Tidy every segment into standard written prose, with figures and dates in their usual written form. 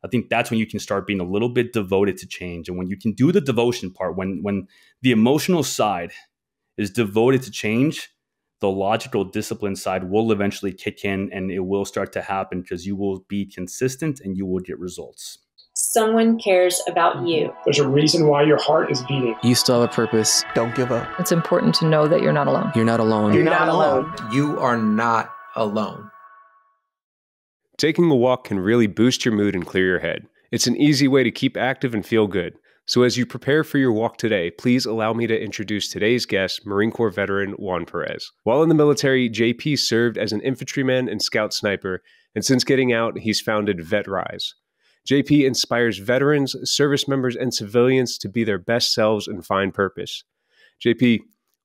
I think that's when you can start being a little bit devoted to change. And when you can do the devotion part, when the emotional side is devoted to change, the logical discipline side will eventually kick in and it will start to happen because you will be consistent and you will get results. Someone cares about you. There's a reason why your heart is beating. You still have a purpose. Don't give up. It's important to know that you're not alone. You're not alone. You're not alone. You are not alone. Taking a walk can really boost your mood and clear your head. It's an easy way to keep active and feel good. So as you prepare for your walk today, please allow me to introduce today's guest, Marine Corps veteran Juan Perez. While in the military, JP served as an infantryman and scout sniper, and since getting out, he's founded VetRise. JP inspires veterans, service members, and civilians to be their best selves and find purpose. JP,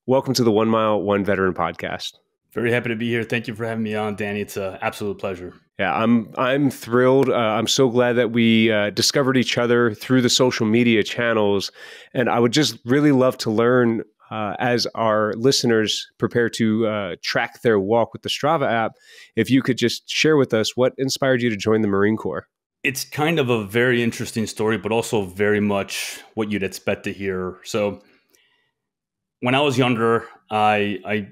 welcome to the 1 Mile, 1 Veteran podcast. Very happy to be here. Thank you for having me on, Danny. It's an absolute pleasure. Yeah, I'm thrilled. I'm so glad that we discovered each other through the social media channels. And I would just really love to learn as our listeners prepare to track their walk with the Strava app, if you could just share with us what inspired you to join the Marine Corps. It's kind of a very interesting story, but also very much what you'd expect to hear. So when I was younger, I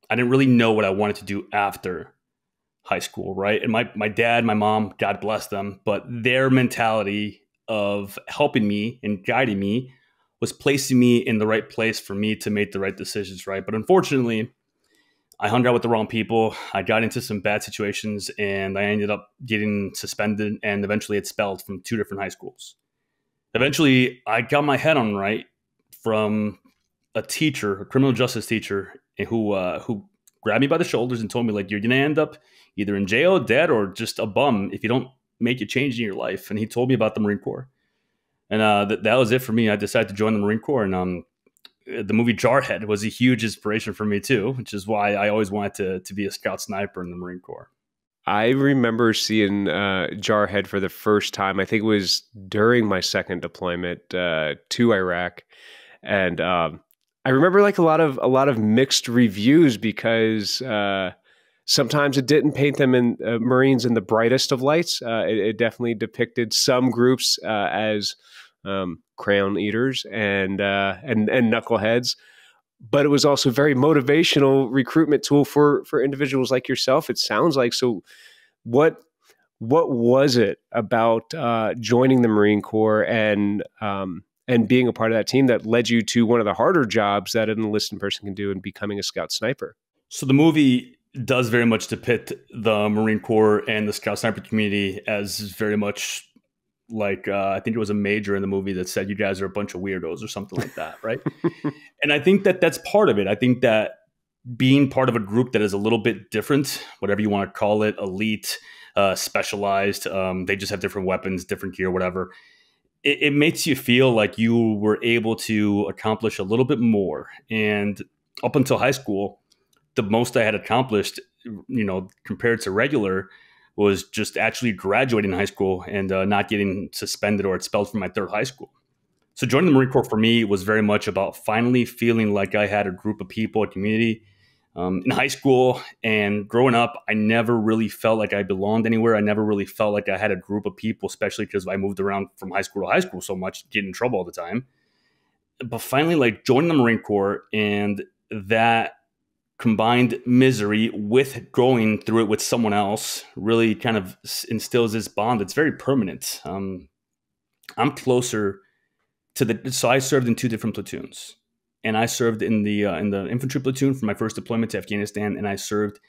didn't really know what I wanted to do after high school, right? And my dad, my mom, God bless them, but their mentality of helping me and guiding me was placing me in the right place for me to make the right decisions, right? But unfortunately, I hung out with the wrong people. I got into some bad situations and I ended up getting suspended and eventually expelled from 2 different high schools. Eventually, I got my head on right from a teacher, a criminal justice teacher, who grabbed me by the shoulders and told me, like, you're going to end up either in jail, dead, or just a bum if you don't make a change in your life. And he told me about the Marine Corps. And that was it for me. I decided to join the Marine Corps. And the movie Jarhead was a huge inspiration for me too, which is why I always wanted to be a scout sniper in the Marine Corps. I remember seeing Jarhead for the first time. I think it was during my second deployment to Iraq. And I remember like a lot of mixed reviews because sometimes it didn't paint them in Marines in the brightest of lights. It definitely depicted some groups as crown eaters and knuckleheads, but it was also a very motivational recruitment tool for individuals like yourself, it sounds like. So what was it about joining the Marine Corps and being a part of that team that led you to one of the harder jobs that an enlisted person can do in becoming a scout sniper? So the movie does very much depict the Marine Corps and the scout sniper community as very much like, I think it was a major in the movie that said, you guys are a bunch of weirdos or something like that, right? And I think that that's part of it. I think that being part of a group that is a little bit different, whatever you want to call it, elite, specialized, they just have different weapons, different gear, whatever. It makes you feel like you were able to accomplish a little bit more. And up until high school, the most I had accomplished, compared to regular, was just actually graduating high school and not getting suspended or expelled from my third high school. So joining the Marine Corps for me was very much about finally feeling like I had a group of people, a community. In high school and growing up, I never really felt like I belonged anywhere. I never really felt like I had a group of people, especially because I moved around from high school to high school so much, getting in trouble all the time. But finally, like joining the Marine Corps and that combined misery with going through it with someone else really kind of instills this bond that's very permanent. I'm closer to so I served in 2 different platoons. And I served in the infantry platoon for my first deployment to Afghanistan, and I served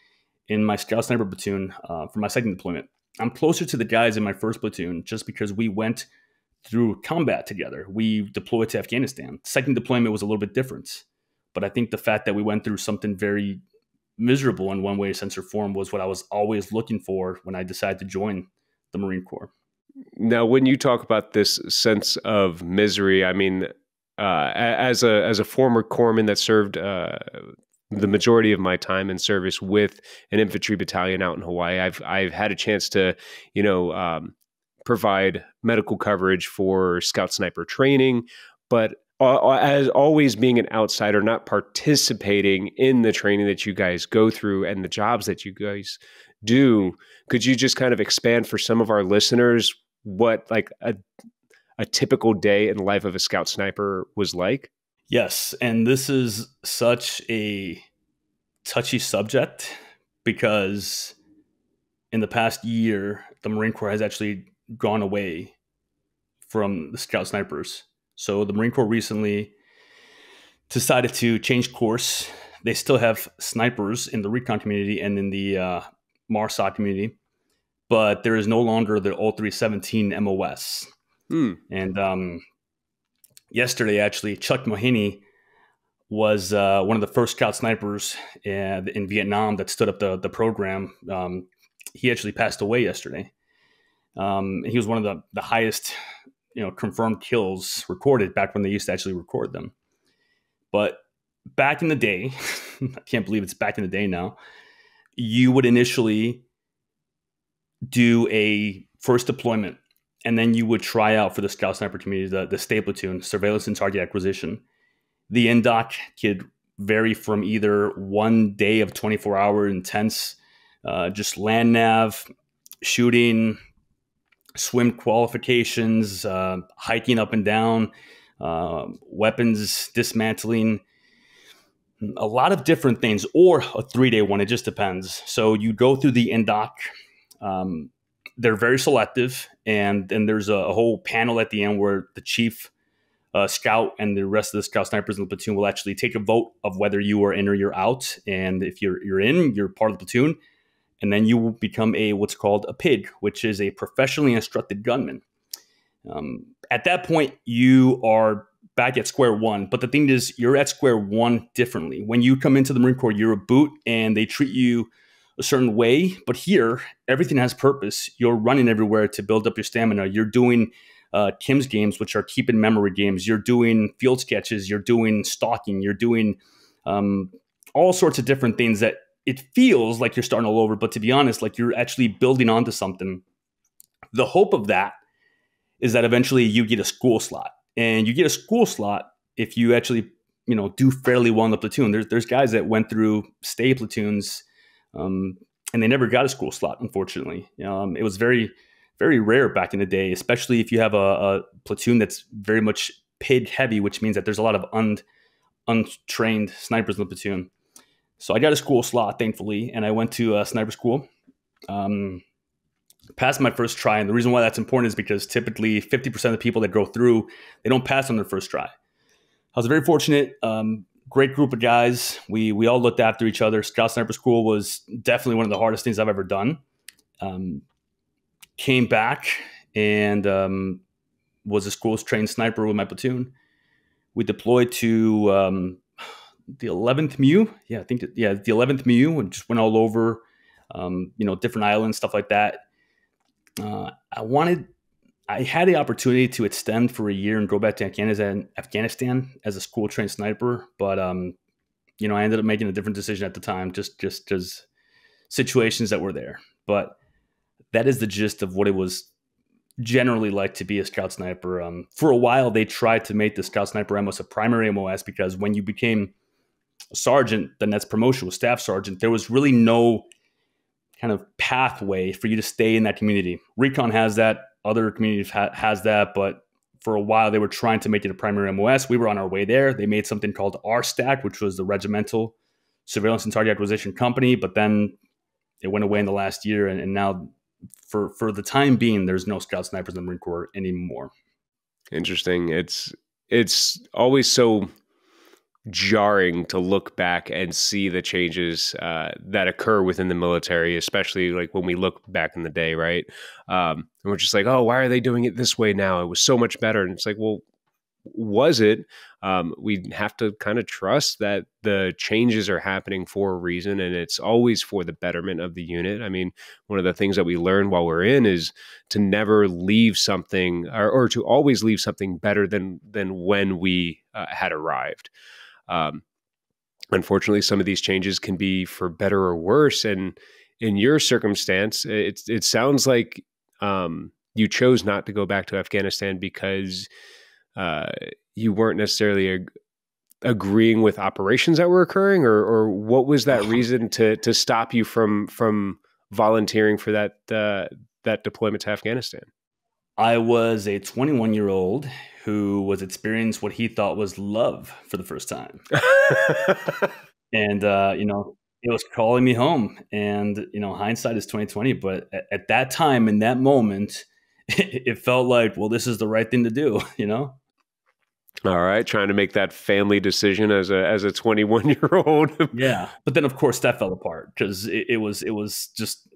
in my scout sniper platoon for my second deployment. I'm closer to the guys in my first platoon just because we went through combat together. We deployed to Afghanistan. Second deployment was a little bit different, but I think the fact that we went through something very miserable in one way, sense, or form was what I was always looking for when I decided to join the Marine Corps. Now, when you talk about this sense of misery, I mean, as a former corpsman that served the majority of my time in service with an infantry battalion out in Hawaii, I've had a chance to, provide medical coverage for scout sniper training, but as always being an outsider, not participating in the training that you guys go through and the jobs that you guys do, could you just kind of expand for some of our listeners what like a typical day in the life of a scout sniper was like? Yes, and this is such a touchy subject because in the past year, the Marine Corps has actually gone away from the scout snipers. So the Marine Corps recently decided to change course. They still have snipers in the recon community and in the MARSOC community, but there is no longer the 0317 MOS. And yesterday, actually, Chuck Mahaney was one of the first scout snipers in Vietnam that stood up the program. He actually passed away yesterday. He was one of the highest, confirmed kills recorded back when they used to actually record them. But back in the day, I can't believe it's back in the day now, you would initially do a first deployment, and then you would try out for the scout sniper community, the stay platoon, surveillance and target acquisition. The NDOC could vary from either 1 day of 24-hour intense, just land nav, shooting, swim qualifications, hiking up and down, weapons dismantling, a lot of different things, or a 3-day one. It just depends. So you go through the NDOC. They're very selective, and then there's a whole panel at the end where the chief scout and the rest of the scout snipers in the platoon will actually take a vote of whether you are in or you're out. And if you're in, you're part of the platoon. And then you will become what's called a PIG, which is a professionally instructed gunman. At that point, you are back at square one. But the thing is, you're at square one differently. When you come into the Marine Corps, you're a boot, and they treat you a certain way. But here, everything has purpose. You're running everywhere to build up your stamina. You're doing Kim's games, which are keep in memory games. You're doing field sketches. You're doing stalking. You're doing all sorts of different things that it feels like you're starting all over. But to be honest, like you're actually building onto something. The hope of that is that eventually you get a school slot. And you get a school slot if you actually, do fairly well in the platoon. There's guys that went through stay platoons and they never got a school slot, unfortunately. It was very, very rare back in the day, especially if you have a platoon that's very much PIG heavy, which means that there's a lot of untrained snipers in the platoon. So I got a school slot, thankfully, and I went to sniper school. Passed my first try, and the reason why that's important is because typically 50% of the people that go through, they don't pass on their first try. I was very fortunate. Great group of guys. We all looked after each other. Scout Sniper School was definitely one of the hardest things I've ever done. Came back and was a school's trained sniper with my platoon. We deployed to the 11th MU. Yeah, the 11th MU, and just went all over, different islands, stuff like that. I had the opportunity to extend for a year and go back to Afghanistan as a school trained sniper, but I ended up making a different decision at the time, just because situations that were there. But that is the gist of what it was generally like to be a scout sniper. For a while, they tried to make the scout sniper MOS a primary MOS because when you became a sergeant, the next promotion was staff sergeant. There was really no kind of pathway for you to stay in that community. Recon has that, other communities has that, but for a while they were trying to make it a primary MOS. We were on our way there. They made something called RSTAC, which was the Regimental Surveillance and Target Acquisition Company, but then it went away in the last year, and now for the time being, there's no scout snipers in the Marine Corps anymore. Interesting. It's always so jarring to look back and see the changes that occur within the military, especially like when we look back in the day, right? And we're just like, oh, why are they doing it this way now? It was so much better. And it's like, well, was it? We have to kind of trust that the changes are happening for a reason, and it's always for the betterment of the unit. I mean, one of the things that we learn while we're in is to never leave something or to always leave something better than when we had arrived. Unfortunately, some of these changes can be for better or worse. And in your circumstance, it sounds like you chose not to go back to Afghanistan because you weren't necessarily agreeing with operations that were occurring, or what was that reason to stop you from volunteering for that deployment to Afghanistan? I was a 21-year-old who was experiencing what he thought was love for the first time. And, it was calling me home. And, hindsight is 2020. But at that time, in that moment, it felt like, well, this is the right thing to do, All right, trying to make that family decision as a 21-year-old. Yeah. But then, of course, that fell apart because it was just,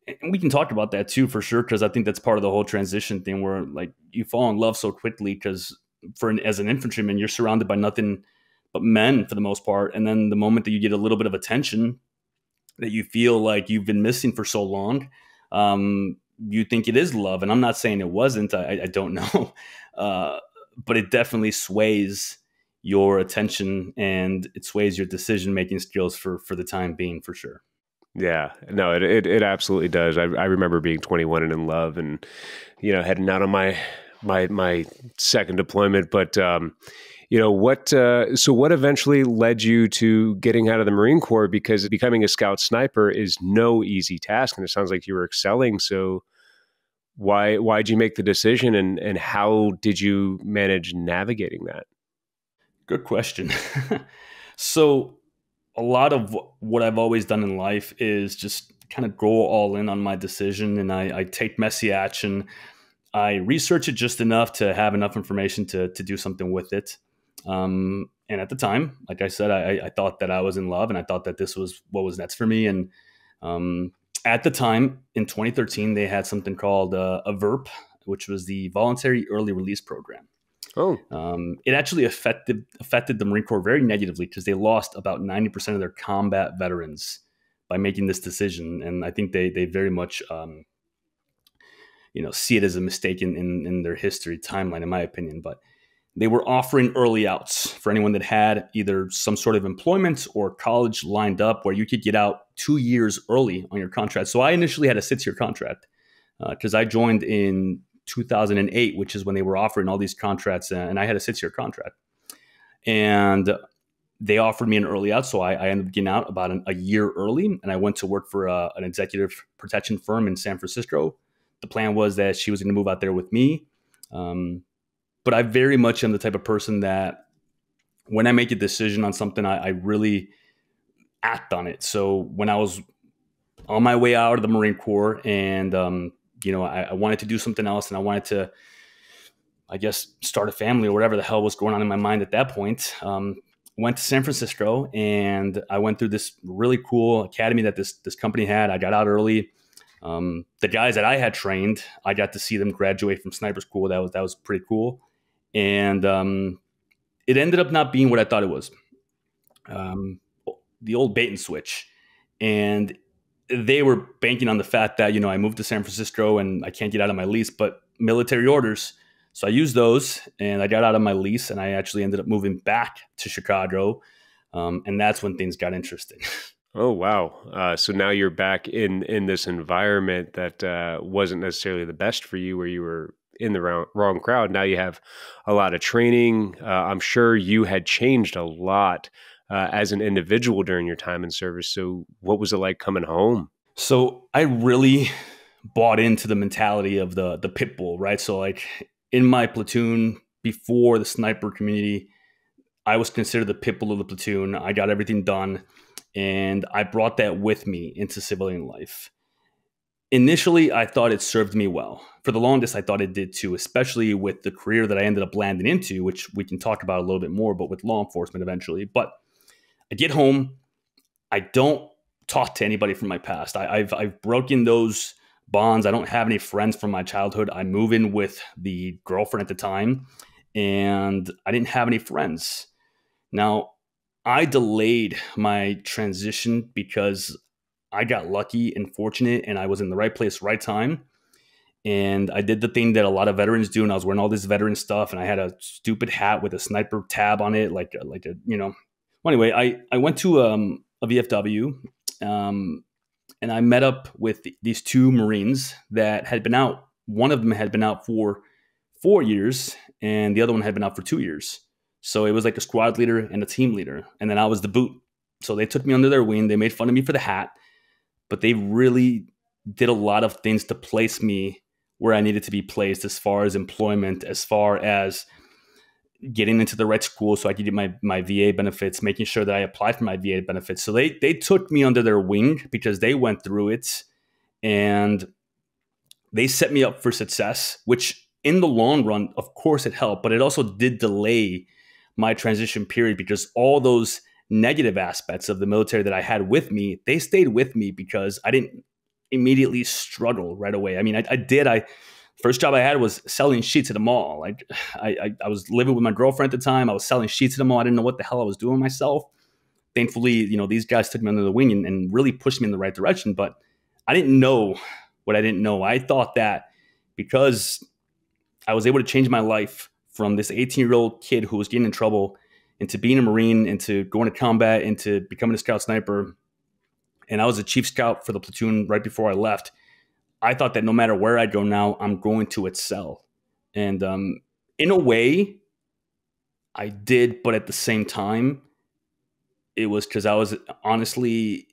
and we can talk about that too, for sure, because I think that's part of the whole transition thing where like you fall in love so quickly because as an infantryman, you're surrounded by nothing but men for the most part. And then the moment that you get a little bit of attention that you feel like you've been missing for so long, you think it is love. And I'm not saying it wasn't, I don't know. But it definitely sways your attention and it sways your decision-making skills for the time being, for sure. Yeah, no, it absolutely does. I remember being 21 and in love, and heading out on my second deployment. But what eventually led you to getting out of the Marine Corps? Because becoming a scout sniper is no easy task, and it sounds like you were excelling. So why'd you make the decision, and how did you manage navigating that? Good question. So a lot of what I've always done in life is just kind of go all in on my decision, and I take messy action. I research it just enough to have enough information to do something with it. And at the time, like I said, I thought that I was in love, and I thought that this was what was next for me. And at the time, in 2013, they had something called a VERP, which was the Voluntary Early Release Program. Oh, It actually affected the Marine Corps very negatively because they lost about 90% of their combat veterans by making this decision. And I think they very much, see it as a mistake in their history timeline, in my opinion. But they were offering early outs for anyone that had either some sort of employment or college lined up where you could get out 2 years early on your contract. So I initially had a 6-year contract because I joined in 2008, which is when they were offering all these contracts, and I had a 6-year contract. And they offered me an early out, so I ended up getting out about a year early, and I went to work for an executive protection firm in San Francisco. The plan was that she was going to move out there with me. But I very much am the type of person that when I make a decision on something, I really act on it. So when I was on my way out of the Marine Corps and, I wanted to do something else and I wanted to, I guess, start a family or whatever the hell was going on in my mind at that point, went to San Francisco and I went through this really cool academy that this company had. I got out early. The guys that I had trained, I got to see them graduate from sniper school. That was pretty cool. And it ended up not being what I thought it was. The old bait and switch. And they were banking on the fact that, I moved to San Francisco and I can't get out of my lease, but military orders. So I used those and I got out of my lease and I actually ended up moving back to Chicago. And that's when things got interesting. Oh, wow. So now you're back in this environment that wasn't necessarily the best for you, where you were in the wrong crowd. Now you have a lot of training. I'm sure you had changed a lot as an individual during your time in service. So what was it like coming home? So I really bought into the mentality of the pit bull, right? So like in my platoon before the sniper community, I was considered the pit bull of the platoon. I got everything done. And I brought that with me into civilian life. Initially, I thought it served me well. For the longest, I thought it did too, especially with the career that I ended up landing into, which we can talk about a little bit more, but with law enforcement eventually. But I get home. I don't talk to anybody from my past. I've broken those bonds. I don't have any friends from my childhood. I move in with the girlfriend at the time, and I didn't have any friends. Now, I delayed my transition because I got lucky and fortunate and I was in the right place, right time. And I did the thing that a lot of veterans do. And I was wearing all this veteran stuff and I had a stupid hat with a sniper tab on it. Well, anyway, I went to a VFW and I met up with these two Marines that had been out. One of them had been out for 4 years and the other one had been out for 2 years. So it was like a squad leader and a team leader. And then I was the boot. So they took me under their wing. They made fun of me for the hat, but they really did a lot of things to place me where I needed to be placed as far as employment, as far as getting into the right school so I could get my VA benefits, making sure that I applied for my VA benefits. So they took me under their wing because they went through it, and they set me up for success, which in the long run, of course, it helped, but it also did delay my transition period because all those negative aspects of the military that I had with me, they stayed with me because I didn't immediately struggle right away. I mean, I did. First job I had was selling sheets at a mall. Like I was living with my girlfriend at the time. I was selling sheets at a mall. I didn't know what the hell I was doing myself. Thankfully, you know, these guys took me under the wing and really pushed me in the right direction. But I didn't know what I didn't know. I thought that because I was able to change my life from this 18-year-old kid who was getting in trouble into being a Marine, into going to combat, into becoming a scout sniper. And I was a chief scout for the platoon right before I left. I thought that no matter where I go now, I'm going to excel. And in a way, I did, but at the same time, it was because I was honestly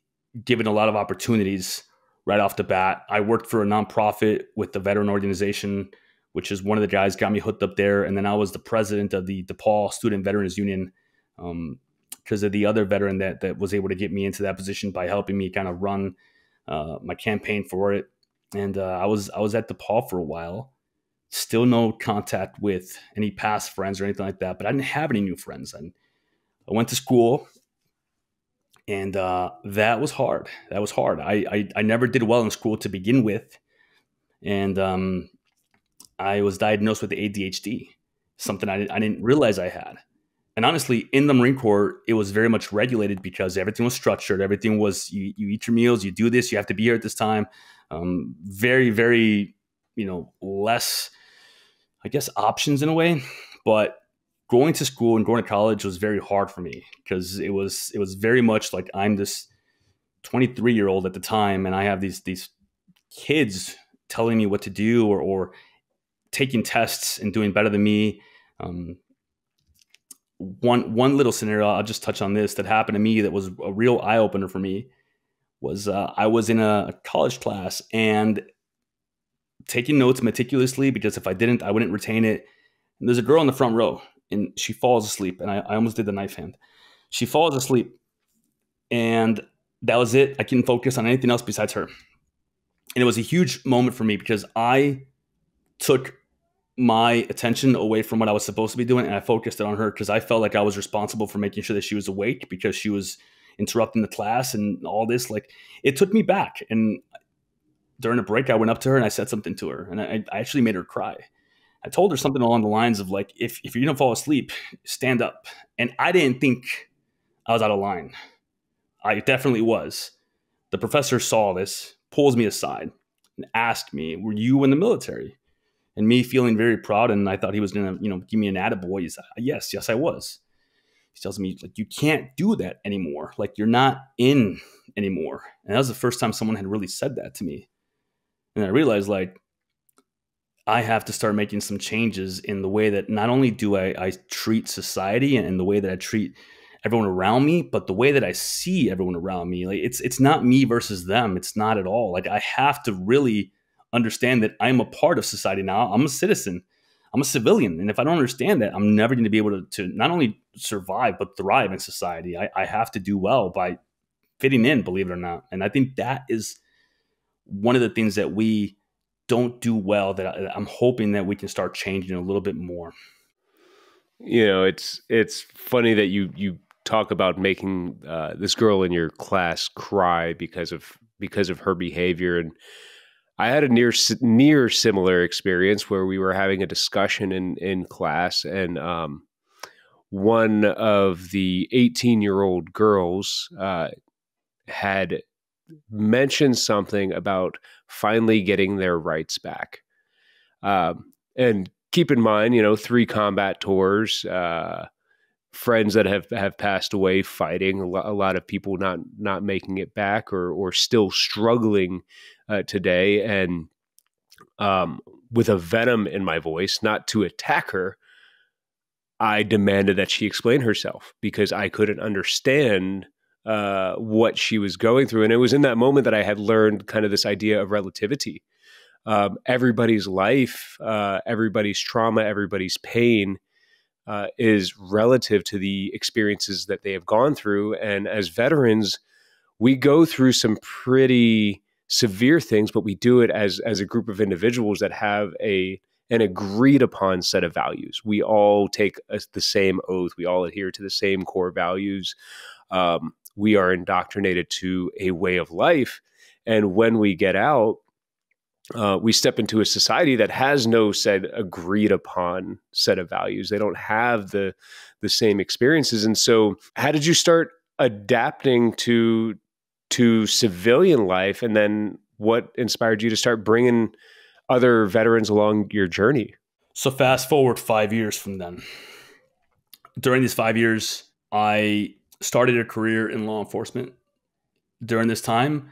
given a lot of opportunities right off the bat. I worked for a nonprofit with the veteran organization, which is one of the guys got me hooked up there. And then I was the president of the DePaul Student Veterans Union because of the other veteran that was able to get me into that position by helping me kind of run my campaign for it. And I was at DePaul for a while. Still no contact with any past friends or anything like that. But I didn't have any new friends. And I went to school, and that was hard. That was hard. I never did well in school to begin with. And I was diagnosed with ADHD, something I didn't realize I had. And honestly, in the Marine Corps, it was very much regulated because everything was structured. Everything was, you eat your meals, you do this, you have to be here at this time. Very, very, less, I guess, options in a way. But going to school and going to college was very hard for me because it was very much like I'm this 23-year-old at the time, and I have these kids telling me what to do or taking tests and doing better than me. One little scenario, I'll just touch on this, that happened to me that was a real eye-opener for me was I was in a college class and taking notes meticulously because if I didn't, I wouldn't retain it. And there's a girl in the front row and she falls asleep, and I almost did the knife hand. She falls asleep, and that was it. I couldn't focus on anything else besides her. And it was a huge moment for me because I took my attention away from what I was supposed to be doing, and I focused it on her because I felt like I was responsible for making sure that she was awake because she was interrupting the class and all this. Like, it took me back. And during a break, I went up to her and I said something to her, and I actually made her cry. I told her something along the lines of like, if you're gonna fall asleep, stand up. And I didn't think I was out of line. I definitely was. The professor saw this, pulls me aside, and asked me, "Were you in the military?" And me feeling very proud, and I thought he was going to, give me an attaboy. He said, yes, I was. He tells me, like, you can't do that anymore. Like, you're not in anymore. And that was the first time someone had really said that to me. And I realized, like, I have to start making some changes in the way that not only do I treat society and the way that I treat everyone around me, but the way that I see everyone around me. Like, it's not me versus them. It's not at all. Like, I have to really understand that I'm a part of society now. I'm a citizen. I'm a civilian. And if I don't understand that, I'm never going to be able to not only survive, but thrive in society. I have to do well by fitting in, believe it or not. And I think that is one of the things that we don't do well, that I'm hoping that we can start changing a little bit more. It's funny that you talk about making this girl in your class cry because of her behavior. And I had a near similar experience where we were having a discussion in class, and one of the 18-year-old girls had mentioned something about finally getting their rights back. And keep in mind, 3 combat tours, friends that have passed away fighting, a lot of people not making it back or still struggling today. And with a venom in my voice, not to attack her, I demanded that she explain herself because I couldn't understand what she was going through. And it was in that moment that I had learned kind of this idea of relativity. everybody's life, everybody's trauma, everybody's pain is relative to the experiences that they have gone through. And as veterans, we go through some pretty severe things, but we do it as a group of individuals that have an agreed upon set of values. We all take the same oath. We all adhere to the same core values. We are indoctrinated to a way of life. And when we get out, we step into a society that has no said agreed upon set of values. They don't have the same experiences. And so how did you start adapting to civilian life? And then what inspired you to start bringing other veterans along your journey? So fast forward 5 years from then. During these 5 years, I started a career in law enforcement. During this time,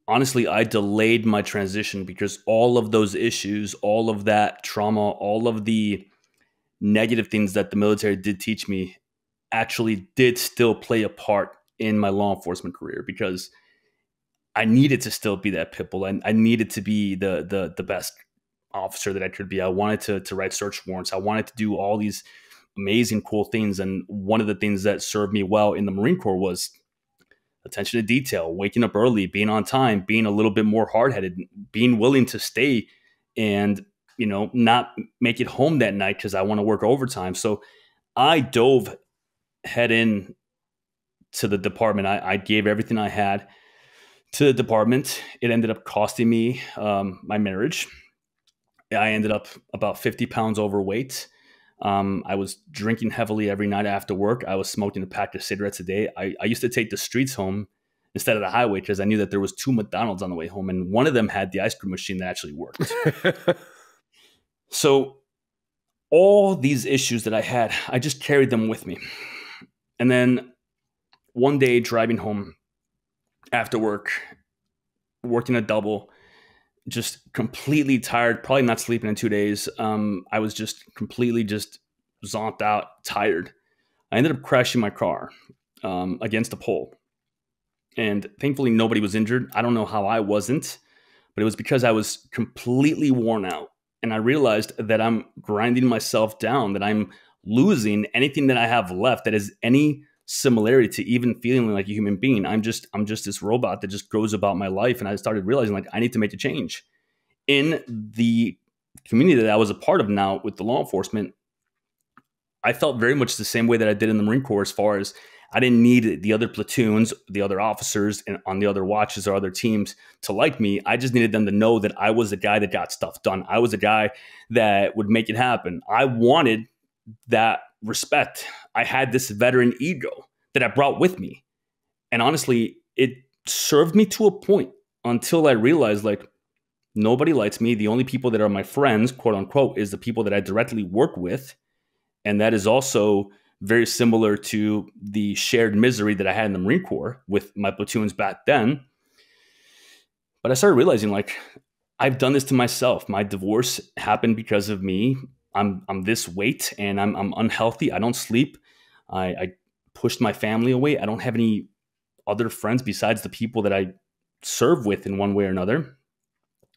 honestly, I delayed my transition because all of those issues, all of that trauma, all of the negative things that the military did teach me actually did still play a part in my law enforcement career, because I needed to still be that pit bull. I needed to be the best officer that I could be. I wanted to write search warrants. I wanted to do all these amazing, cool things. And one of the things that served me well in the Marine Corps was attention to detail, waking up early, being on time, being a little bit more hard-headed, being willing to stay and, not make it home that night because I want to work overtime. So I dove head in to the department. I gave everything I had to the department. It ended up costing me my marriage. I ended up about 50 pounds overweight. I was drinking heavily every night after work. I was smoking a pack of cigarettes a day. I used to take the streets home instead of the highway because I knew that there was 2 McDonald's on the way home, and one of them had the ice cream machine that actually worked. So all these issues that I had, I just carried them with me. And then one day driving home after work, working a double, just completely tired, probably not sleeping in 2 days. I was just completely zonked out, tired. I ended up crashing my car against a pole. And thankfully, nobody was injured. I don't know how I wasn't, but it was because I was completely worn out. And I realized that I'm grinding myself down, that I'm losing anything that I have left that is any similarity to even feeling like a human being. I'm just this robot that just goes about my life. And I started realizing like I need to make a change. In the community that I was a part of now with the law enforcement, I felt very much the same way that I did in the Marine Corps, as far as I didn't need the other platoons, the other officers and on the other watches or other teams to like me. I just needed them to know that I was the guy that got stuff done. I was the guy that would make it happen. I wanted that respect. I had this veteran ego that I brought with me. And honestly, it served me to a point until I realized like nobody likes me. The only people that are my friends, quote unquote, is the people that I directly work with. And that is also very similar to the shared misery that I had in the Marine Corps with my platoons back then. But I started realizing like I've done this to myself. My divorce happened because of me. I'm this weight and I'm unhealthy. I don't sleep. I pushed my family away. I don't have any other friends besides the people that I serve with in one way or another.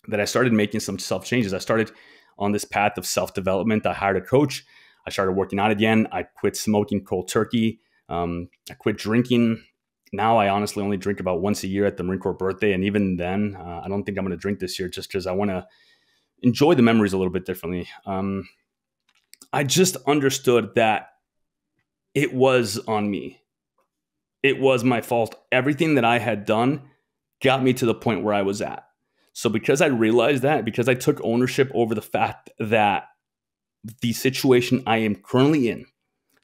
That I started making some self changes. I started on this path of self-development. I hired a coach. I started working out again. I quit smoking cold turkey. I quit drinking. Now I honestly only drink about once a year at the Marine Corps birthday. And even then, I don't think I'm going to drink this year just because I want to enjoy the memories a little bit differently. I just understood that it was on me. It was my fault. Everything that I had done got me to the point where I was at. So because I realized that, because I took ownership over the fact that the situation I am currently in,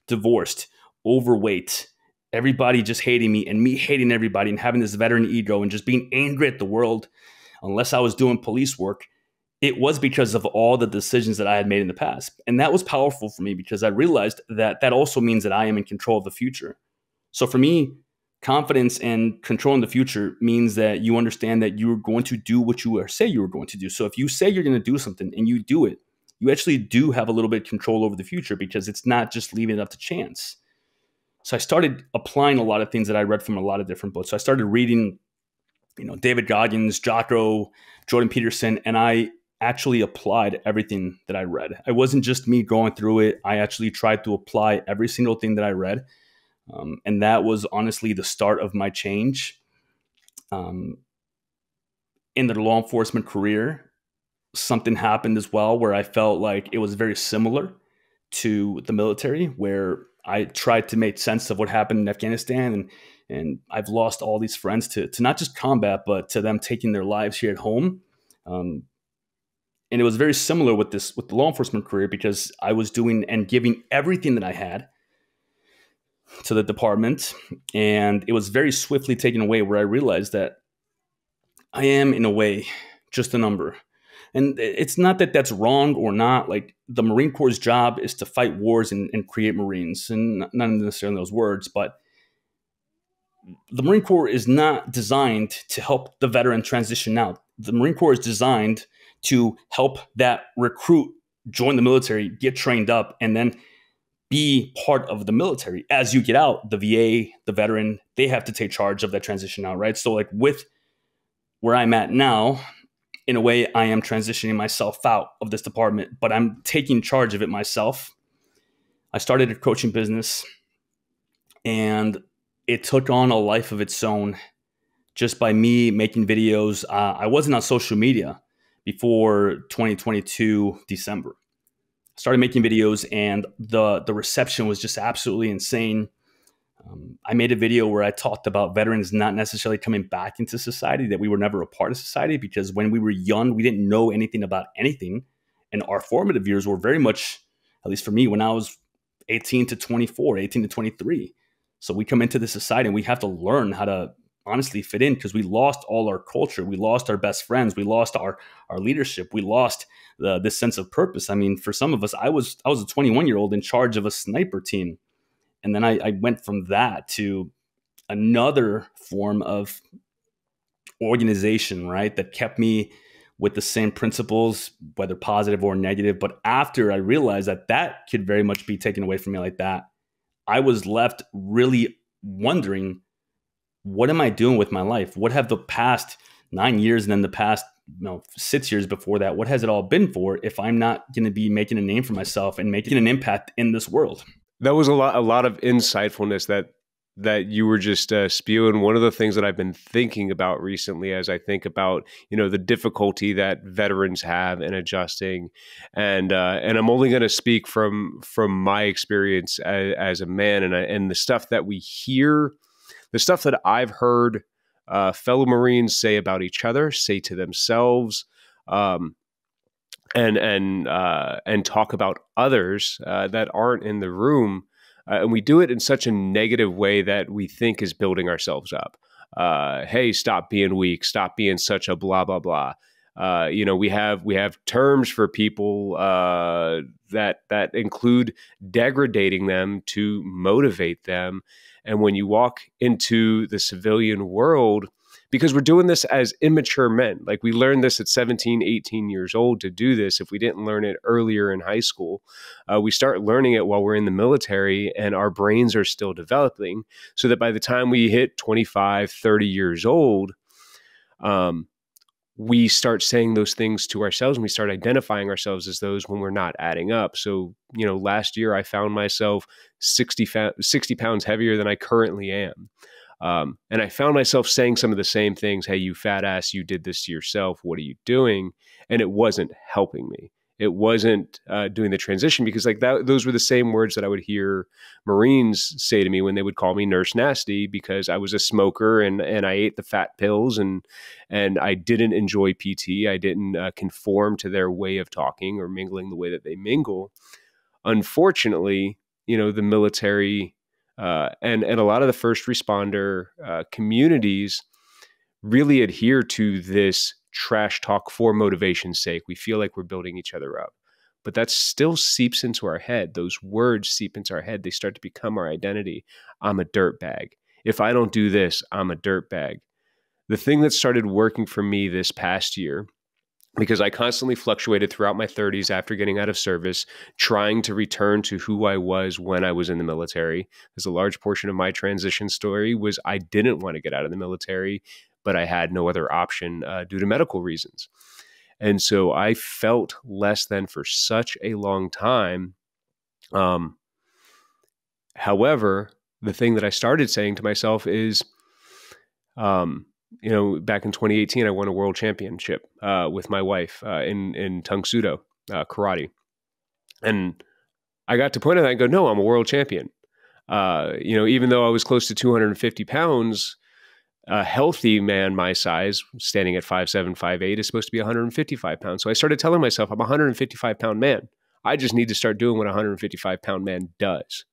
divorced, overweight, everybody just hating me and me hating everybody and having this veteran ego and just being angry at the world, unless I was doing police work, it was because of all the decisions that I had made in the past. And that was powerful for me because I realized that that also means that I am in control of the future. So for me, confidence and controlling the future means that you understand that you're going to do what you say you were going to do. So if you say you're going to do something and you do it, you actually do have a little bit of control over the future because it's not just leaving it up to chance. So I started applying a lot of things that I read from a lot of different books. So I started reading David Goggins, Jocko, Jordan Peterson, and I actually applied everything that I read. It wasn't just me going through it. I actually tried to apply every single thing that I read. And that was honestly the start of my change. In the law enforcement career, something happened as well where I felt like it was very similar to the military, where I tried to make sense of what happened in Afghanistan, and I've lost all these friends to not just combat, but to them taking their lives here at home. And it was very similar with the law enforcement career, because I was doing and giving everything that I had to the department, and it was very swiftly taken away, where I realized that I am, in a way, just a number. And it's not that that's wrong or not. Like, the Marine Corps' job is to fight wars and create Marines, and not necessarily those words, but the Marine Corps is not designed to help the veteran transition out. The Marine Corps is designed to help that recruit join the military, get trained up, and then be part of the military. As you get out, the VA, the veteran, they have to take charge of that transition out, right? So like with where I'm at now, in a way, I am transitioning myself out of this department, but I'm taking charge of it myself. I started a coaching business, and it took on a life of its own just by me making videos. I wasn't on social media before 2022 December. I started making videos, and the reception was just absolutely insane. I made a video where I talked about veterans not necessarily coming back into society, that we were never a part of society, because when we were young, we didn't know anything about anything. And our formative years were very much, at least for me, when I was 18 to 24, 18 to 23. So we come into this society and we have to learn how to honestly fit in, because we lost all our culture. We lost our best friends. We lost our leadership. We lost this sense of purpose. I mean, for some of us, I was a 21-year-old in charge of a sniper team. And then I went from that to another form of organization, right, that kept me with the same principles, whether positive or negative. But after I realized that that could very much be taken away from me like that, I was left really wondering, what am I doing with my life? What have the past 9 years and then the past 6 years before that, what has it all been for if I'm not going to be making a name for myself and making an impact in this world? That was a lot of insightfulness that you were just spewing. One of the things that I've been thinking about recently, as I think about the difficulty that veterans have in adjusting, and I'm only going to speak from my experience as a man, and the stuff that we hear, the stuff that I've heard fellow Marines say about each other, say to themselves, and talk about others that aren't in the room, and we do it in such a negative way that we think is building ourselves up. Hey, stop being weak. Stop being such a blah blah blah. We have terms for people that include degrading them to motivate them. And when you walk into the civilian world, because we're doing this as immature men, like we learned this at 17, 18 years old to do this. If we didn't learn it earlier in high school, we start learning it while we're in the military, and our brains are still developing, so that by the time we hit 25, 30 years old, we start saying those things to ourselves, and we start identifying ourselves as those when we're not adding up. So, last year I found myself 60 pounds heavier than I currently am. And I found myself saying some of the same things. Hey, you fat ass, you did this to yourself. What are you doing? And it wasn't helping me. It wasn't doing the transition, because those were the same words that I would hear Marines say to me when they would call me Nurse Nasty, because I was a smoker and I ate the fat pills and I didn't enjoy PT. I didn't conform to their way of talking or mingling the way that they mingle. Unfortunately, the military and a lot of the first responder communities really adhere to this trash talk for motivation's sake. We feel like we're building each other up, but that still seeps into our head. Those words seep into our head. They start to become our identity. I'm a dirtbag. If I don't do this, I'm a dirtbag. The thing that started working for me this past year, because I constantly fluctuated throughout my 30s after getting out of service, trying to return to who I was when I was in the military. Because a large portion of my transition story was I didn't want to get out of the military, but I had no other option due to medical reasons. And so I felt less than for such a long time. However, the thing that I started saying to myself is, back in 2018, I won a world championship with my wife in Tung Sudo, karate. And I got to point at that and go, no, I'm a world champion. Even though I was close to 250 pounds, a healthy man my size, standing at 5'7", 5'8", is supposed to be 155 pounds. So I started telling myself, I'm a 155-pound man. I just need to start doing what a 155-pound man does.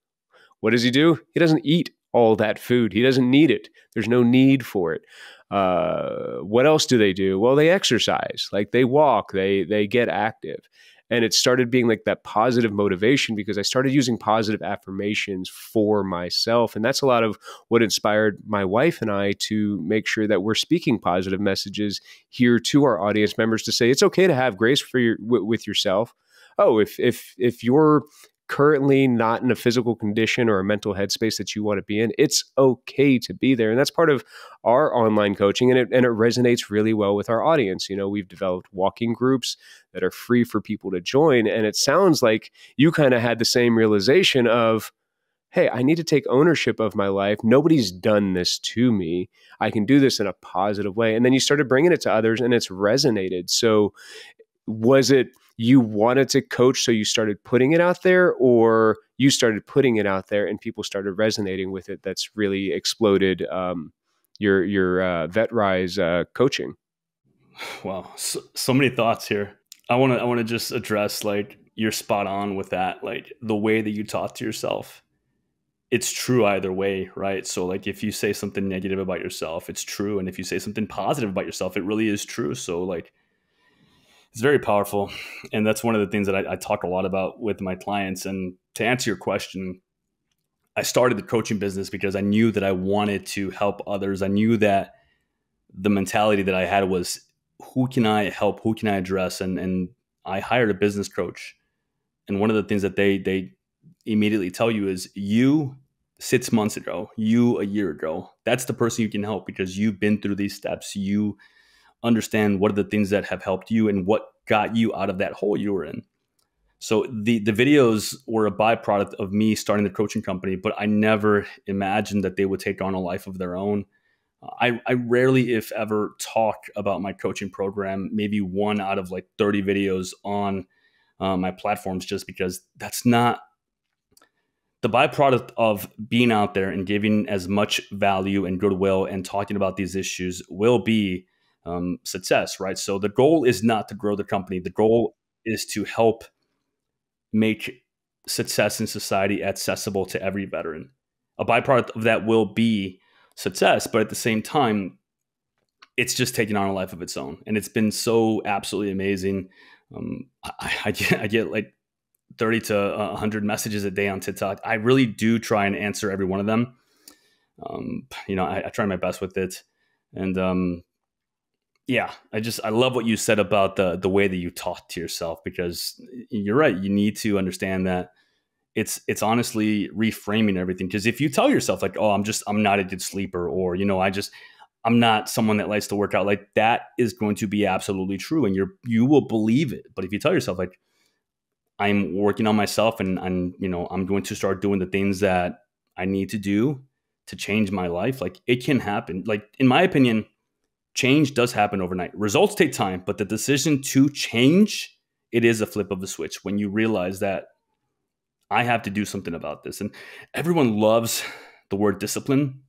What does he do? He doesn't eat all that food. He doesn't need it. There's no need for it. What else do they do? Well, they exercise. Like they walk, they get active. And it started being like that positive motivation because I started using positive affirmations for myself. And that's a lot of what inspired my wife and I to make sure that we're speaking positive messages here to our audience members to say, it's okay to have grace for with yourself. Oh, if you're currently not in a physical condition or a mental headspace that you want to be in, it's okay to be there. And that's part of our online coaching. And it resonates really well with our audience. We've developed walking groups that are free for people to join. And it sounds like you kind of had the same realization of, hey, I need to take ownership of my life. Nobody's done this to me. I can do this in a positive way. And then you started bringing it to others and it's resonated. So was it you wanted to coach, so you started putting it out there, or you started putting it out there and people started resonating with it? That's really exploded your VetRise coaching. Wow, so many thoughts here. I want to just address, like, you're spot on with that. Like the way that you talk to yourself, it's true either way, right? So like if you say something negative about yourself, it's true, and if you say something positive about yourself, it really is true. So like, it's very powerful. And that's one of the things that I talk a lot about with my clients. And to answer your question, I started the coaching business because I knew that I wanted to help others. I knew that the mentality that I had was, who can I help? Who can I address? And I hired a business coach. And one of the things that they immediately tell you is, you 6 months ago, you a year ago, that's the person you can help because you've been through these steps. You understand what are the things that have helped you and what got you out of that hole you were in. So the videos were a byproduct of me starting the coaching company, but I never imagined that they would take on a life of their own. I rarely, if ever, talk about my coaching program, maybe one out of like 30 videos on my platforms, just because that's not the byproduct of being out there and giving as much value and goodwill and talking about these issues will be success, right? So the goal is not to grow the company. The goal is to help make success in society accessible to every veteran. A byproduct of that will be success, but at the same time, it's just taking on a life of its own. And it's been so absolutely amazing. I get like 30 to 100 messages a day on TikTok. I really do try and answer every one of them. I try my best with it. And yeah, I love what you said about the way that you talk to yourself, because you're right. You need to understand that it's honestly reframing everything. Because if you tell yourself like, oh, I'm not a good sleeper, or, I'm not someone that likes to work out, like that is going to be absolutely true. And you will believe it. But if you tell yourself like, I'm working on myself and I'm going to start doing the things that I need to do to change my life, like it can happen. Like, in my opinion, change does happen overnight. Results take time, but the decision to change, it is a flip of the switch when you realize that I have to do something about this. And everyone loves the word discipline.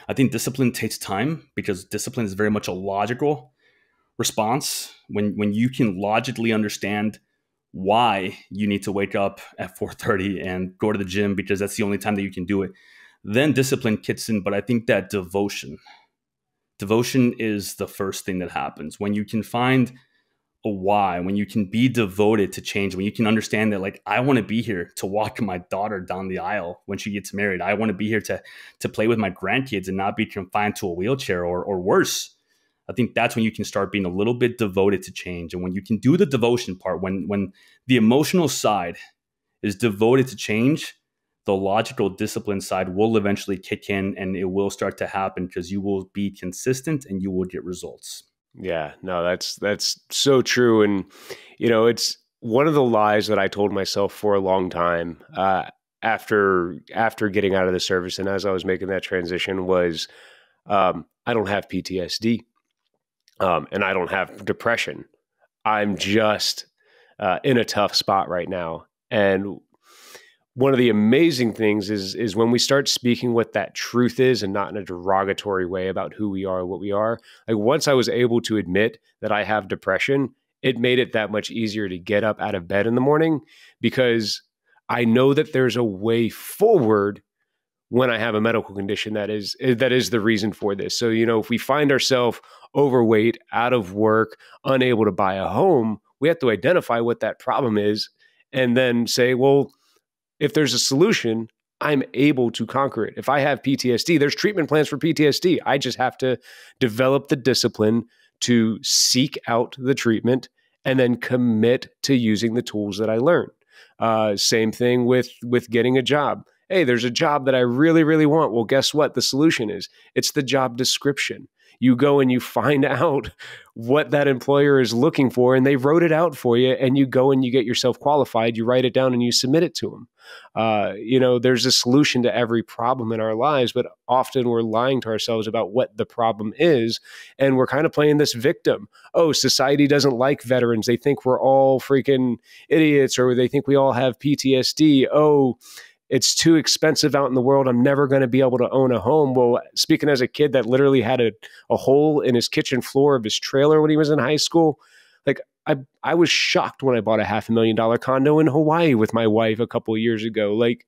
I think discipline takes time because discipline is very much a logical response. When you can logically understand why you need to wake up at 4:30 and go to the gym because that's the only time that you can do it, then discipline kicks in. But I think that devotion is the first thing that happens when you can find a why, when you can be devoted to change, when you can understand that, like, I want to be here to walk my daughter down the aisle when she gets married. I want to be here to play with my grandkids and not be confined to a wheelchair or worse. I think that's when you can start being a little bit devoted to change. And when you can do the devotion part, when the emotional side is devoted to change, the logical discipline side will eventually kick in, and it will start to happen because you will be consistent and you will get results. Yeah, no, that's so true. And, it's one of the lies that I told myself for a long time after getting out of the service. And as I was making that transition was, I don't have PTSD and I don't have depression. I'm just in a tough spot right now. And one of the amazing things is when we start speaking what that truth is and not in a derogatory way about who we are, what we are. Like once I was able to admit that I have depression, it made it that much easier to get up out of bed in the morning because I know that there's a way forward when I have a medical condition that is the reason for this. So, if we find ourselves overweight, out of work, unable to buy a home, we have to identify what that problem is and then say, well, if there's a solution, I'm able to conquer it. If I have PTSD, there's treatment plans for PTSD. I just have to develop the discipline to seek out the treatment and then commit to using the tools that I learned. Same thing with getting a job. Hey, there's a job that I really, really want. Well, guess what? The solution is it's the job description. You go and you find out what that employer is looking for, and they wrote it out for you, and you go and you get yourself qualified, you write it down, and you submit it to them. There's a solution to every problem in our lives, but often we're lying to ourselves about what the problem is, and we're kind of playing this victim. Oh, society doesn't like veterans. They think we're all freaking idiots, or they think we all have PTSD. Oh, it's too expensive out in the world. I'm never going to be able to own a home. Well, speaking as a kid that literally had a hole in his kitchen floor of his trailer when he was in high school, like I was shocked when I bought a $500,000 condo in Hawaii with my wife a couple of years ago. Like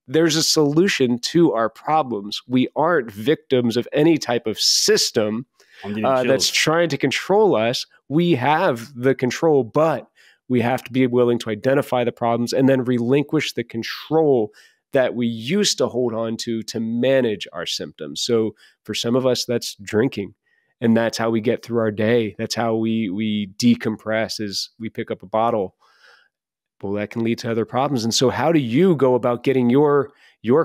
there's a solution to our problems. We aren't victims of any type of system that's trying to control us. We have the control, but we have to be willing to identify the problems and then relinquish the control that we used to hold on to manage our symptoms. So for some of us, that's drinking. And that's how we get through our day. That's how we decompress is we pick up a bottle. Well, that can lead to other problems. And so how do you go about getting your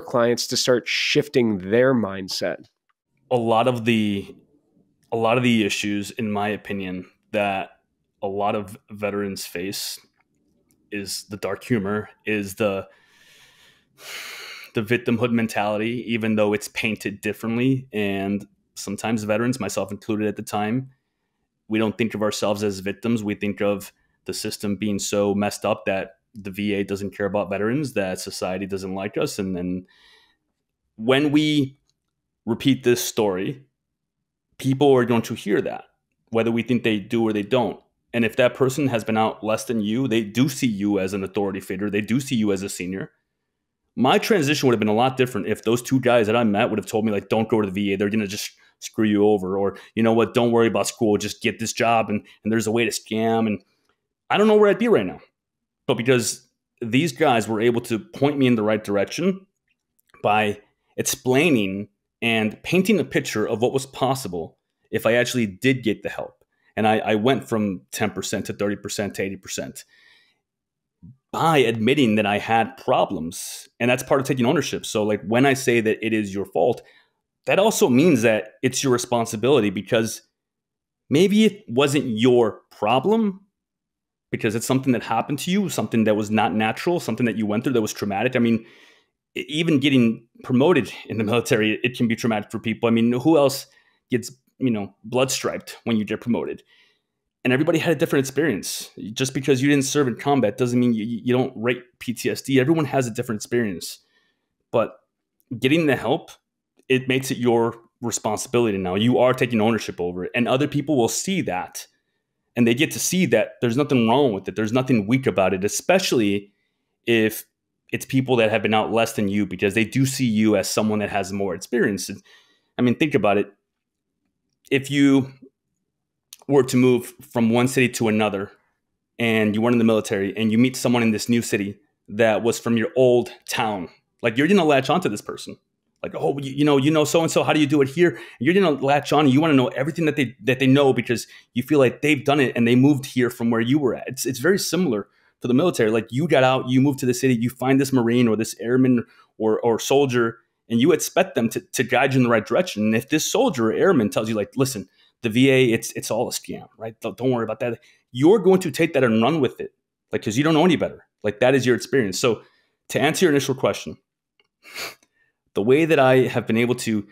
clients to start shifting their mindset? A lot of the issues, in my opinion, that a lot of veterans face is the dark humor, is the victimhood mentality, even though it's painted differently. And sometimes veterans, myself included at the time, we don't think of ourselves as victims. We think of the system being so messed up that the VA doesn't care about veterans, that society doesn't like us. And then when we repeat this story, people are going to hear that, whether we think they do or they don't. And if that person has been out less than you, they do see you as an authority figure. They do see you as a senior. My transition would have been a lot different if those two guys that I met would have told me, like, don't go to the VA. They're going to just screw you over. Or, you know what, don't worry about school. Just get this job and there's a way to scam. And I don't know where I'd be right now. But because these guys were able to point me in the right direction by explaining and painting a picture of what was possible if I actually did get the help. And I went from 10% to 30% to 80% by admitting that I had problems. And that's part of taking ownership. So like when I say that it is your fault, that also means that it's your responsibility, because maybe it wasn't your problem because it's something that happened to you, something that was not natural, something that you went through that was traumatic. I mean, even getting promoted in the military, it can be traumatic for people. I mean, who else gets blood striped when you get promoted? And everybody had a different experience. Just because you didn't serve in combat doesn't mean you don't rate PTSD. Everyone has a different experience. But getting the help, it makes it your responsibility now. You are taking ownership over it. And other people will see that. And they get to see that there's nothing wrong with it. There's nothing weak about it, especially if it's people that have been out less than you, because they do see you as someone that has more experience. I mean, think about it. If you were to move from one city to another and you weren't in the military and you meet someone in this new city that was from your old town, like you're going to latch onto this person. Like, oh, you know, so-and-so, how do you do it here? And you're going to latch on and you want to know everything that they know because you feel like they've done it and they moved here from where you were at. It's very similar for the military. Like you got out, you moved to the city, you find this Marine or this airman or soldier, and you expect them to guide you in the right direction. And if this soldier or airman tells you like, listen, the VA, it's all a scam, right? Don't worry about that. You're going to take that and run with it, like, because you don't know any better. Like that is your experience. So to answer your initial question, the way that I have been able to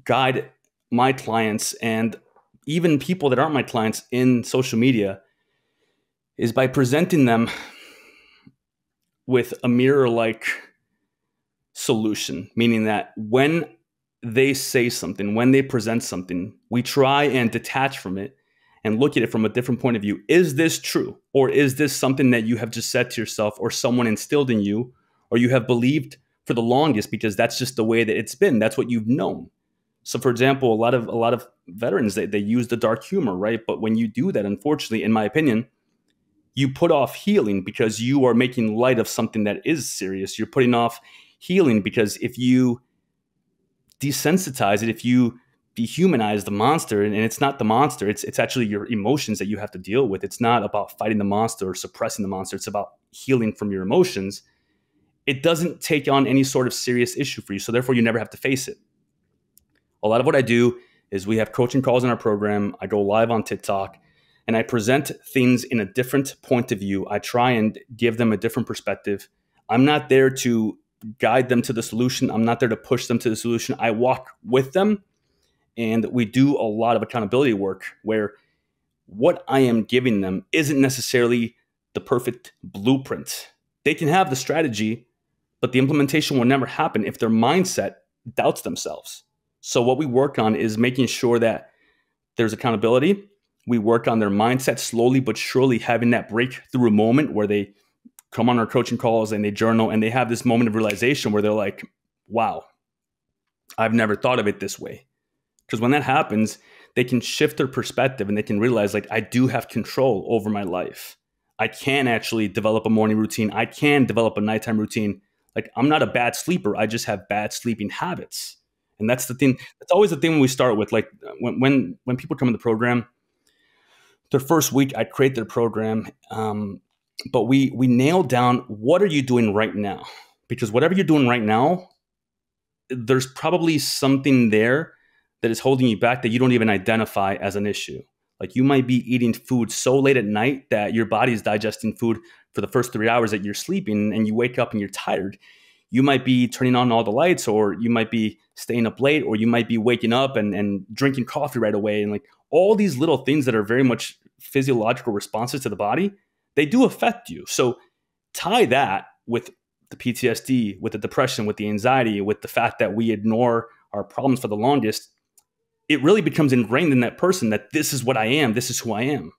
guide my clients and even people that aren't my clients in social media is by presenting them with a mirror-like solution, meaning that when they say something, when they present something, we try and detach from it and look at it from a different point of view. Is this true? Or is this something that you have just said to yourself or someone instilled in you or you have believed for the longest because that's just the way that it's been. That's what you've known. So for example, a lot of veterans, they use the dark humor, right? But when you do that, unfortunately, in my opinion, you put off healing because you are making light of something that is serious. You're putting off healing because if you desensitize it, if you dehumanize the monster, and it's not the monster, it's actually your emotions that you have to deal with. It's not about fighting the monster or suppressing the monster. It's about healing from your emotions. It doesn't take on any sort of serious issue for you. So therefore, you never have to face it. A lot of what I do is we have coaching calls in our program. I go live on TikTok and I present things in a different point of view. I try and give them a different perspective. I'm not there to guide them to the solution. I'm not there to push them to the solution. I walk with them and we do a lot of accountability work where what I am giving them isn't necessarily the perfect blueprint. They can have the strategy, but the implementation will never happen if their mindset doubts themselves. So what we work on is making sure that there's accountability. We work on their mindset slowly but surely, having that breakthrough moment where they come on our coaching calls and they journal and they have this moment of realization where they're like, wow, I've never thought of it this way. Because when that happens, they can shift their perspective and they can realize like, I do have control over my life. I can actually develop a morning routine. I can develop a nighttime routine. Like I'm not a bad sleeper. I just have bad sleeping habits. And that's the thing. That's always the thing when we start with, like when people come in the program, their first week, I create their program. But we nail down, what are you doing right now? Because whatever you're doing right now, there's probably something there that is holding you back that you don't even identify as an issue. Like you might be eating food so late at night that your body is digesting food for the first 3 hours that you're sleeping and you wake up and you're tired. You might be turning on all the lights, or you might be staying up late, or you might be waking up and drinking coffee right away. And like all these little things that are very much physiological responses to the body, they do affect you. So tie that with the PTSD, with the depression, with the anxiety, with the fact that we ignore our problems for the longest. It really becomes ingrained in that person that this is what I am, this is who I am.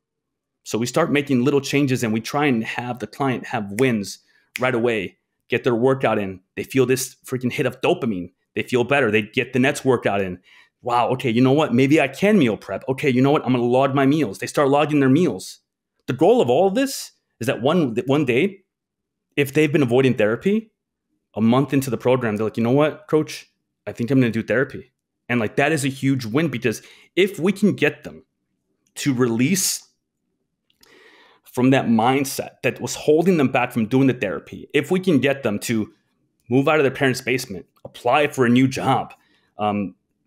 So we start making little changes and we try and have the client have wins right away, get their workout in. They feel this freaking hit of dopamine. They feel better. They get the next workout in. Wow, okay, you know what? Maybe I can meal prep. Okay, you know what? I'm going to log my meals. They start logging their meals. The goal of all of this is that one day, if they've been avoiding therapy, a month into the program, they're like, you know what, coach, I think I'm going to do therapy. And like that is a huge win, because if we can get them to release from that mindset that was holding them back from doing the therapy, if we can get them to move out of their parents' basement, apply for a new job,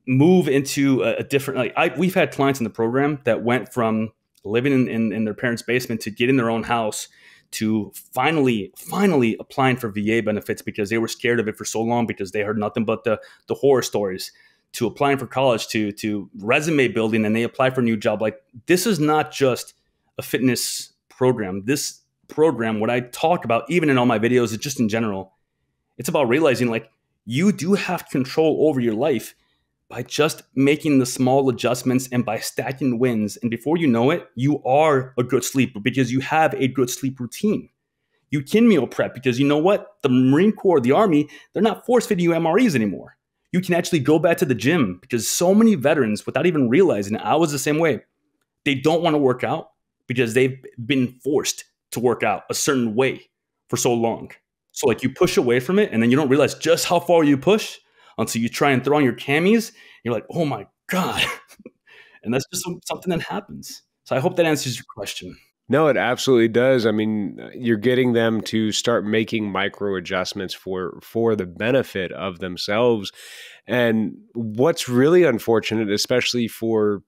move into a different, we've had clients in the program that went from living in their parents' basement to getting their own house to finally applying for VA benefits because they were scared of it for so long because they heard nothing but the horror stories, to applying for college, to resume building, and they apply for a new job. Like this is not just a fitness program. This program, what I talk about, even in all my videos, is just in general, it's about realizing like you do have control over your life by just making the small adjustments and by stacking wins. And before you know it, you are a good sleeper because you have a good sleep routine. You can meal prep because you know what? The Marine Corps, the Army, they're not force feeding you MREs anymore. You can actually go back to the gym because so many veterans, without even realizing it, I was the same way. They don't want to work out because they've been forced to work out a certain way for so long. So like you push away from it and then you don't realize just how far you push until you try and throw on your camis. You're like, oh my God. And that's just something that happens. So I hope that answers your question. No, it absolutely does. I mean, you're getting them to start making micro adjustments for the benefit of themselves. And what's really unfortunate, especially for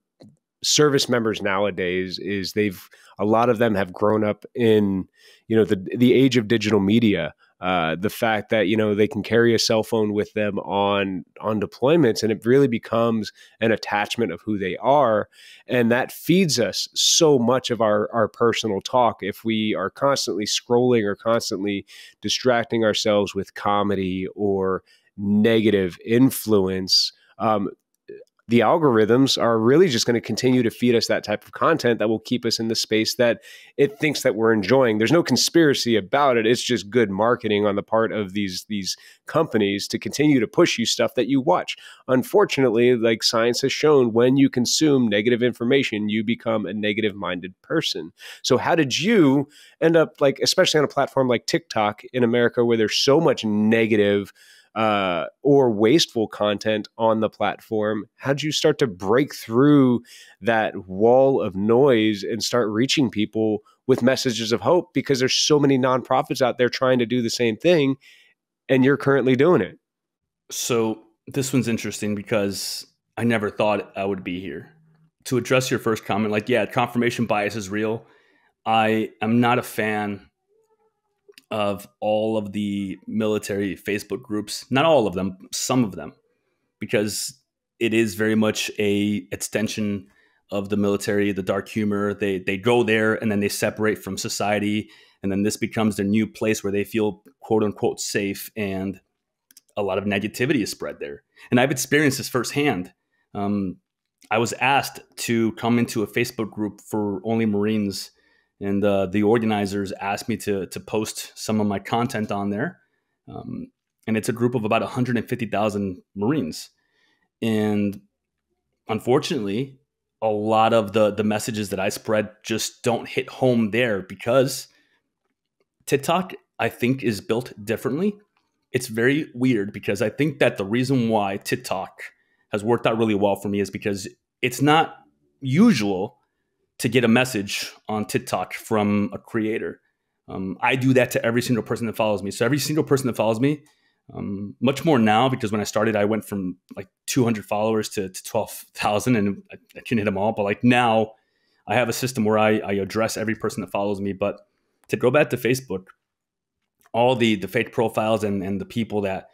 service members nowadays, is a lot of them have grown up in the age of digital media. The fact that they can carry a cell phone with them on deployments, and it really becomes an attachment of who they are, and that feeds us so much of our personal talk. If we are constantly scrolling or constantly distracting ourselves with comedy or negative influence, the algorithms are really just going to continue to feed us that type of content that will keep us in the space that it thinks that we're enjoying. There's no conspiracy about it. It's just good marketing on the part of these companies to continue to push you stuff that you watch. Unfortunately, like science has shown, when you consume negative information, you become a negative-minded person. So how did you end up, like, especially on a platform like TikTok in America, where there's so much negative or wasteful content on the platform? How'd you start to break through that wall of noise and start reaching people with messages of hope? Because there's so many nonprofits out there trying to do the same thing, and you're currently doing it. So this one's interesting because I never thought I would be here. To address your first comment, like, yeah, confirmation bias is real. I am not a fan of all of the military Facebook groups, not all of them, some of them, because it is very much a extension of the military, the dark humor. They go there and then they separate from society, and then this becomes their new place where they feel quote unquote safe, and a lot of negativity is spread there. And I've experienced this firsthand. I was asked to come into a Facebook group for only Marines, and the organizers asked me to post some of my content on there. And it's a group of about 150,000 Marines. And unfortunately, a lot of the messages that I spread just don't hit home there, because TikTok, I think, is built differently. It's very weird, because I think that the reason why TikTok has worked out really well for me is because it's not usual to get a message on TikTok from a creator. I do that to every single person that follows me. So every single person that follows me, much more now, because when I started, I went from like 200 followers to 12,000, and I couldn't hit them all. But like now, I have a system where I address every person that follows me. But to go back to Facebook, all the fake profiles and the people that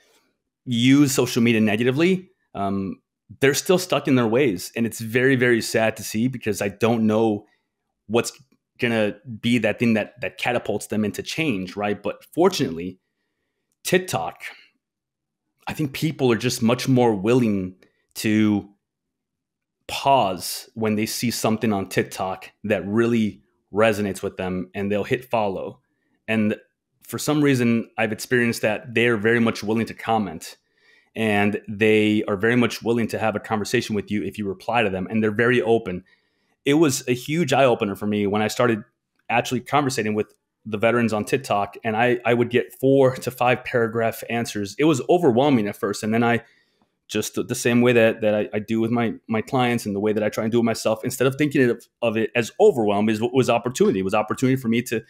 use social media negatively, they're still stuck in their ways. And it's very, very sad to see, because I don't know what's going to be that thing that catapults them into change, right? But fortunately, TikTok, I think people are just much more willing to pause when they see something on TikTok that really resonates with them, and they'll hit follow. And for some reason, I've experienced that they're very much willing to comment, and they are very much willing to have a conversation with you if you reply to them, and they're very open. It was a huge eye opener for me when I started actually conversating with the veterans on TikTok, and I would get 4 to 5 paragraph answers. It was overwhelming at first, and then I just, the same way that I do with my clients, and the way that I try and do it myself, instead of thinking of it as overwhelm, was opportunity. It was opportunity for me to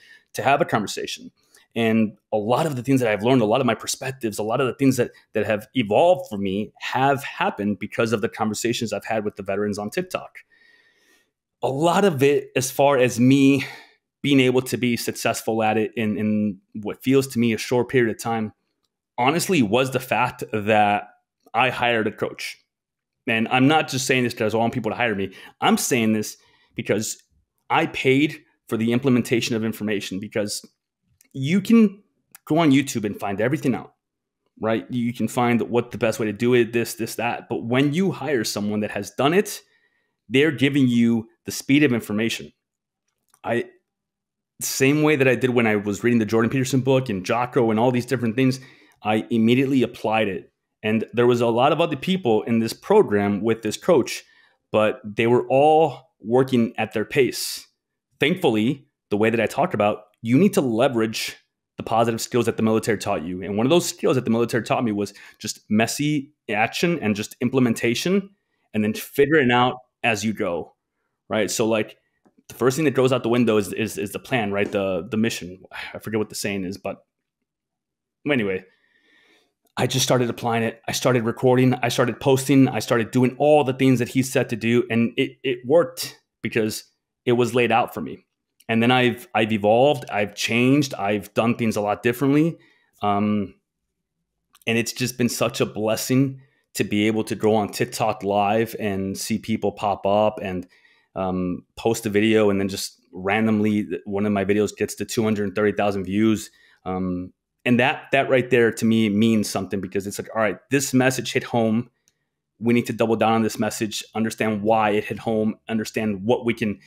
have a conversation. And a lot of the things that I've learned, a lot of my perspectives, a lot of the things that have evolved for me have happened because of the conversations I've had with the veterans on TikTok. A lot of it, as far as me being able to be successful at it in what feels to me a short period of time, honestly, was the fact that I hired a coach. And I'm not just saying this because I want people to hire me. I'm saying this because I paid for the implementation of information, because you can go on YouTube and find everything out, right? You can find what the best way to do it, this, that. But when you hire someone that has done it, they're giving you the speed of information. Same way that I did when I was reading the Jordan Peterson book and Jocko and all these different things, I immediately applied it. And there was a lot of other people in this program with this coach, but they were all working at their pace. Thankfully, the way that I talked about, you need to leverage the positive skills that the military taught you. And one of those skills that the military taught me was just messy action and just implementation, and then figuring out as you go, right? So like the first thing that goes out the window is the plan, right? The mission. I forget what the saying is, but anyway, I just started applying it. I started recording. I started posting. I started doing all the things that he said to do, and it worked because it was laid out for me. And then I've evolved. I've changed. I've done things a lot differently, and it's just been such a blessing to be able to go on TikTok live and see people pop up and post a video, and then just randomly one of my videos gets to 230,000 views. And that right there to me means something, because it's like, all right, this message hit home. We need to double down on this message, understand why it hit home, understand what we can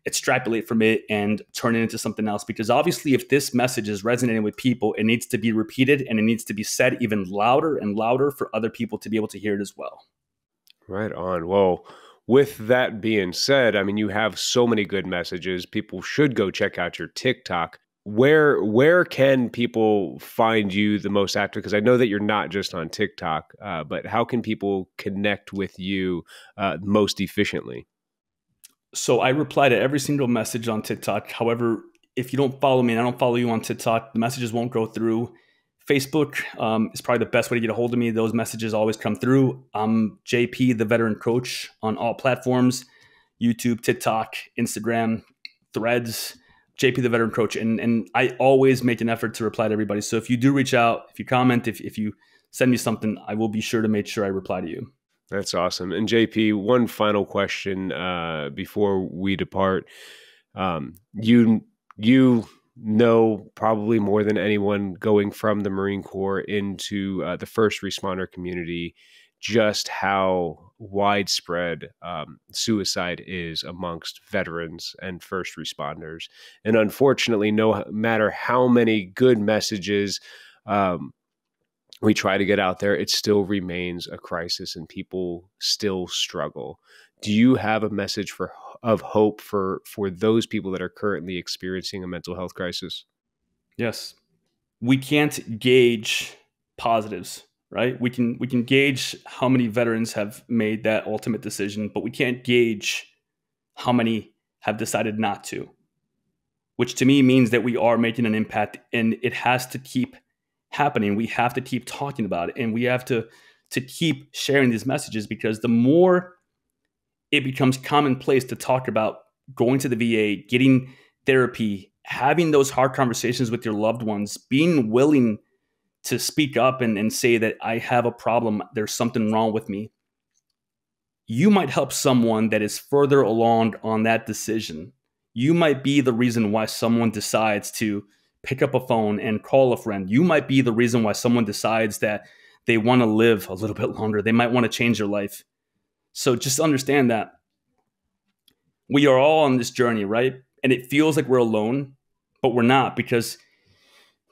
extrapolate from it and turn it into something else. Because obviously, if this message is resonating with people, it needs to be repeated and it needs to be said even louder and louder for other people to be able to hear it as well. Right on. Well, with that being said, I mean, you have so many good messages. People should go check out your TikTok. Where can people find you the most active? Because I know that you're not just on TikTok, but how can people connect with you most efficiently? So I reply to every single message on TikTok. However, if you don't follow me and I don't follow you on TikTok, the messages won't go through. Facebook is probably the best way to get a hold of me. Those messages always come through. I'm JP, the veteran coach, on all platforms: YouTube, TikTok, Instagram, Threads. JP, the veteran coach. And I always make an effort to reply to everybody. So if you do reach out, if you comment, if you send me something, I will be sure to make sure I reply to you. That's awesome. And JP, one final question before we depart. You know probably more than anyone, going from the Marine Corps into the first responder community, just how widespread suicide is amongst veterans and first responders. And unfortunately, no matter how many good messages we try to get out there, it still remains a crisis and people still struggle. Do you have a message of hope for those people that are currently experiencing a mental health crisis? Yes. We can't gauge positives, right? We can gauge how many veterans have made that ultimate decision, but we can't gauge how many have decided not to, which to me means that we are making an impact, and it has to keep happening. We have to keep talking about it, and we have to keep sharing these messages, because the more it becomes commonplace to talk about going to the VA, getting therapy, having those hard conversations with your loved ones, being willing to speak up and say that I have a problem, there's something wrong with me, you might help someone that is further along on that decision. You might be the reason why someone decides to pick up a phone and call a friend. You might be the reason why someone decides that they want to live a little bit longer. They might want to change their life. So just understand that we are all on this journey, right? And it feels like we're alone, but we're not, because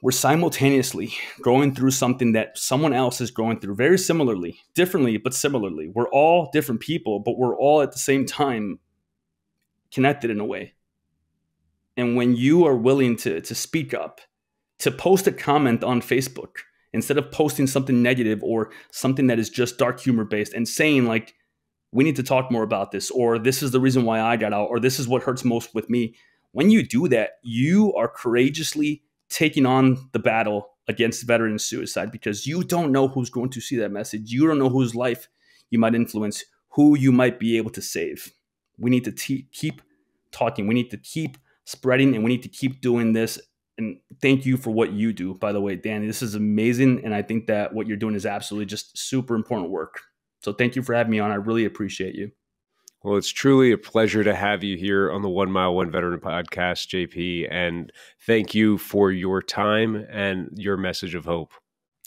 we're simultaneously going through something that someone else is going through very similarly, differently, but similarly. We're all different people, but we're all at the same time connected in a way. And when you are willing to speak up, to post a comment on Facebook, instead of posting something negative or something that is just dark humor based, and saying like, we need to talk more about this, or this is the reason why I got out, or this is what hurts most with me. When you do that, you are courageously taking on the battle against veteran suicide, because you don't know who's going to see that message. You don't know whose life you might influence, who you might be able to save. We need to keep talking. We need to keep spreading, and we need to keep doing this. And thank you for what you do, by the way, Danny. This is amazing. And I think that what you're doing is absolutely just super important work. So thank you for having me on. I really appreciate you. Well, it's truly a pleasure to have you here on the 1 Mile, 1 Veteran podcast, JP. And thank you for your time and your message of hope.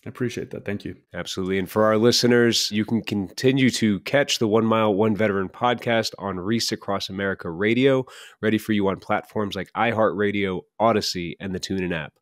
I appreciate that. Thank you. Absolutely. And for our listeners, you can continue to catch the 1 Mile, 1 Veteran podcast on Reese Across America Radio, ready for you on platforms like iHeartRadio, Odyssey, and the TuneIn app.